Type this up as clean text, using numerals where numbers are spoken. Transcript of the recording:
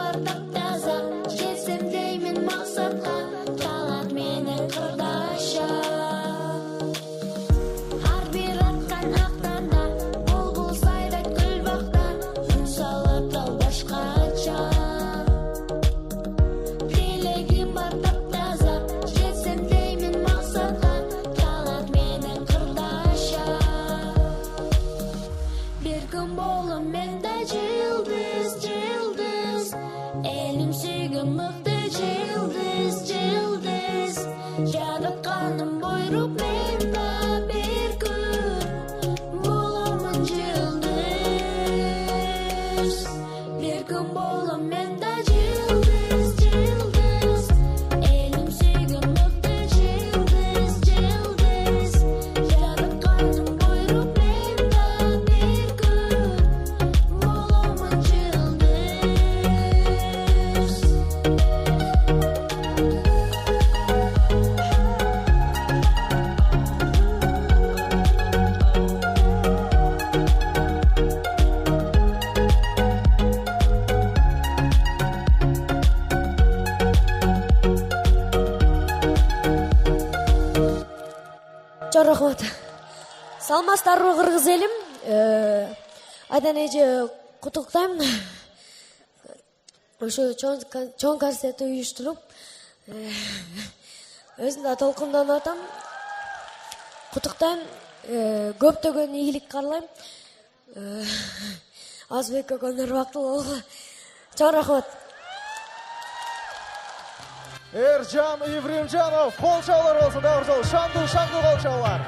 бардак таза, жетсем деймин максатка, калат менин кырдаша. Ар бир аткан актарда, булбул сайрайт гүл бакта, үн салып тал башкача. Тилегим бардак таза, жетсем деймин максатка, калат менин кырдаша. Bir gün bolum men de cıldız, cıldız, elim sügüm mıktı cıldız, cıldız. Yaratkanım buyruk men de bir gün bolumun cıldız. Bir gün bolum men de cıldız, cıldız, elim sügüm mıktı cıldız, cıldız. Yaratkanım buyruk men de bir gün bolumun cıldız. Чоң рахмат. Саламатсыздарбы кыргыз элим? Айдан эже куттуктайм. Ошо чоң концерт уюштуруп, өзүм да толкундонуп атам. Куттуктайм, көптөгөн ийгилик каалайм. Азбек көкөндөр бактылуу болгула. Чоң рахмат. Эржан Ибримжанов, кол чалуулар болсун, шаңду кол чалуулар.